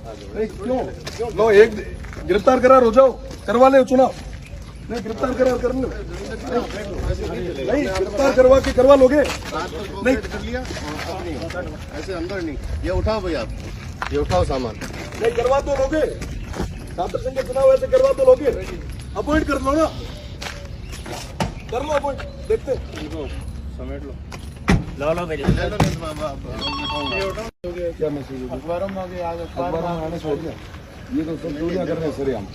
नहीं क्यों लो एक गिरफ्तार करार हो जाओ, करवा ले चुनाव। नहीं गिरफ्तार करार कर लो, नहीं गिरफ्तार करवा लोगे? नहीं कर लिया ऐसे अंदर नहीं। ये उठाओ भैया, आप ये उठाओ सामान। नहीं करवा तो लोगे, छात्र संघ के चुनाव ऐसे करवा तो लोगे? अपॉइंट कर लो ना, कर लो अपॉइंट, देखते समेट लो। लो क्या मैसेज अखबारों में आगे अखबारों में आने छोड़ दिया। ये तो सब चोरियां कर रहे हैं सरेआम।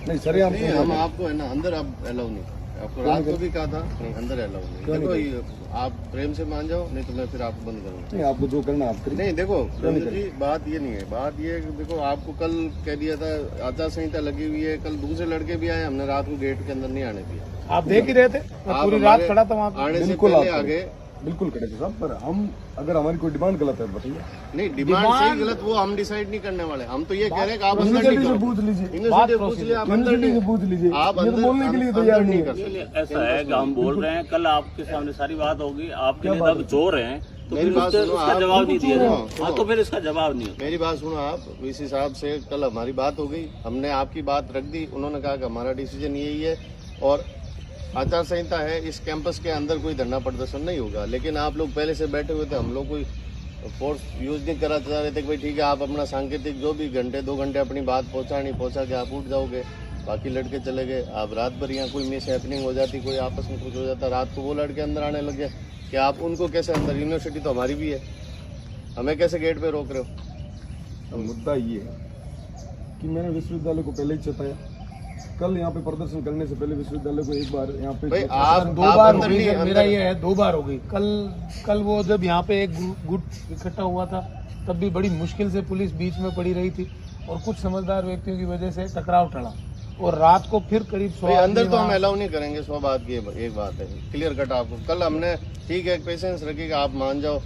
नहीं सरेआम नहीं, हम आपको है ना अंदर अब अलाउ नहीं। आपको रात को भी कहा था, नहीं अंदर अलाउ नहीं। देखो ये आप प्रेम से मान जाओ, नहीं तो मैं फिर आपको बंद करूँगा। नहीं आपको जो करना आप करिए। नहीं देखो जी, बात ये नहीं है। बात ये देखो, आपको कल कह दिया था आचार संहिता लगी हुई है। कल दूसरे लड़के भी आए, हमने रात को गेट के अंदर नहीं आने दिया। आप देख ही रहे थे, पूरी रात खड़ा था वहाँ पे। आने से बिल्कुल पहले आप आगे बिल्कुल खड़े थे साहब, पर हम अगर हमारी कोई डिमांड गलत है बताइए। नहीं, डिमांड सही गलत वो हम डिसाइड नहीं करने वाले। हम तो ये कह रहे हैं कि आप अंदर नहीं यूनिवर्सिटी से करो। पूछ लीजिए, यूनिवर्सिटी पूछ लिया, आप अंदर यूनिवर्सिटी नहीं से पूछ लीजिए, आप ये तो अंदर बोलने के लिए तैयार नहीं कर है। सकते। ऐसा है कि हम बोल रहे हैं, कल आपके सामने सारी बात होगी, आपके लिए तब चोर हैं तो मेरी फिर बात सुनो, उसका आप जवाब नहीं दिया सुनो, जाए। हाँ तो फिर इसका जवाब नहीं होता। मेरी बात सुनो आप। वीसी साहब से कल हमारी बात हो गई, हमने आपकी बात रख दी। उन्होंने कहा कि हमारा डिसीजन यही है और आचार संहिता है, इस कैंपस के अंदर कोई धरना प्रदर्शन नहीं होगा। लेकिन आप लोग पहले से बैठे हुए थे, हम लोग कोई फोर्स यूज नहीं करा चाह रहे थे कि भाई ठीक है आप अपना सांकेतिक जो भी घंटे 2 घंटे अपनी बात पहुंचा के आप उठ जाओगे, बाकी लड़के चले गए। आप रात भर यहाँ कोई मिस हैपनिंग हो जाती, कोई आपस में कुछ हो जाता, रात को वो लड़के अंदर आने लगे कि आप उनको कैसे अंदर, यूनिवर्सिटी तो हमारी भी है, हमें कैसे गेट पे रोक रहे हो? मुद्दा ये है कि मैंने विश्वविद्यालय को पहले ही चेताया। कल यहाँ पे प्रदर्शन करने से पहले विश्वविद्यालय को एक बार यहाँ पे भाई आप 2 बार हो अंदर गई नहीं, सर, अंदर- मेरा ये है 2 बार हो गई। कल वो जब यहाँ पे एक गुट इकट्ठा हुआ था, तब भी बड़ी मुश्किल से पुलिस बीच में पड़ी रही थी और कुछ समझदार व्यक्तियों की वजह से टकराव टला। और रात को फिर करीब 100 भाई अंदर तो हम अलाउ नहीं करेंगे। 100 बात की एक बात है, क्लियर कट आपको। कल हमने ठीक है पेशेंस रखिएगा, आप मान जाओ।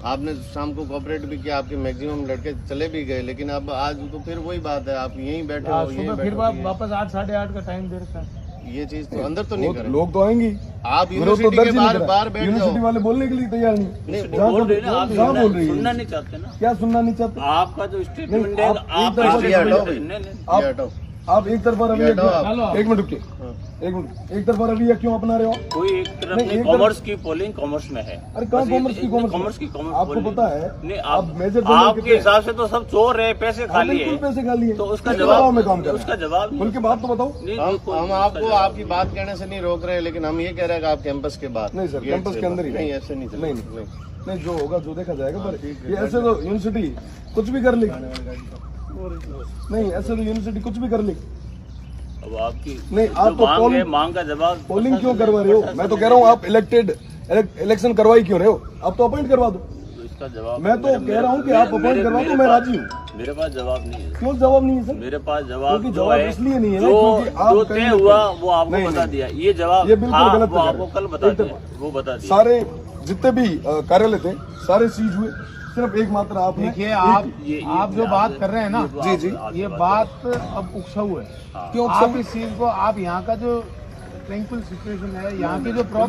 आपने शाम को कोऑपरेट भी किया, आपके मैक्सिमम लड़के चले भी गए। लेकिन अब आज तो फिर वही बात है, आप यहीं बैठे हो, यहीं सुबह फिर बैठे हो। वापस 8 साढ़े 8 का टाइम दे रखा है। ये चीज तो अंदर तो नहीं करेंगे। लोग तो आएंगे, आप विरोध तो यूनिवर्सिटी दर्ज के ही नहीं बाहर करा। बाहर बैठ यूनिवर्सिटी जाओ। वाले बोलने के लिए तैयार नहीं। नहीं, जहाँ बोल रहे हैं ना, आप जहाँ बोल रही सुनना है, नहीं चाहते ना। क्या सुनना नहीं चाहते? आपका जो स्टेटमेंट नहीं, है, आप आपका एक तरफा ये हटाओ भाई। नहीं, नहीं। आप ये हटाओ। आप एक तरफा रवैया ये हटाओ आप। क्यों- एक मिनट रुकिए, एक मिनट, एक तरफा रवैया क्यों अपना रहे हो? कोई एक तरफ नहीं, नहीं, एक कॉमर्स की पोलिंग कॉमर्स में है। अरे कहाँ बस कॉमर्स की कॉमर्स की आपको polling। पता है? नहीं, आप मेजर आपके हिसाब से तो सब चोर है, पैसे खाली बिल्कुल है, पैसे खाली है, तो उसका किस जवाब दबाव में काम कर उसका रहे हैं? जवाब नहीं। खुल के बात तो बताओ। नहीं, हम कोई- आपको उसका आपकी बात कहने से नहीं रोक रहे, लेकिन हम ये कह रहे हैं कि आप कैंपस के बाहर। नहीं सर, गेट कैंपस से के अंदर ही नहीं, ऐसे नहीं चलेगा। नहीं नहीं, जो होगा जो देखा जाएगा। पर ये ऐसे तो यूनिवर्सिटी कुछ भी कर ली, नहीं ऐसे तो यूनिवर्सिटी कुछ भी कर ली। अब आपकी नहीं, जो आप तो मांग है, मांग का जवाब पोलिंग क्यों करवा रहे हो? मैं तो कह रहा हूँ आप इलेक्शन करवाई क्यों रहे हो? आप तो अपॉइंट करवा दो। तो इसका जवाब मैं तो कह रहा हूँ कि आप अपॉइंट करवा दो, मैं राजी हूँ। मेरे पास जवाब नहीं है। क्यों जवाब नहीं है सर? मेरे पास जवाब क्योंकि जो जवाब है, इसलिए नहीं है ना, जो क्योंकि आप जो कहीं तय ना हुआ कहीं- वो आपको नहीं, बता नहीं। दिया। ये जवाब ये बिल्कुल हाँ, गलत वो कर आपको रहे कल हैं। बता एक दिया, तरफा। वो बता दिया। सारे जितने भी कार्यालय थे सारे सीज हुए, सिर्फ एकमात्र आपने देखिए आप जो बात कर रहे हैं ना, जी जी, ये बात अब उकसाऊ है। क्यों आप इस चीज को, आप यहाँ का जो ट्रैंक्विल सिचुएशन है, यहाँ की जो प्रॉब्लम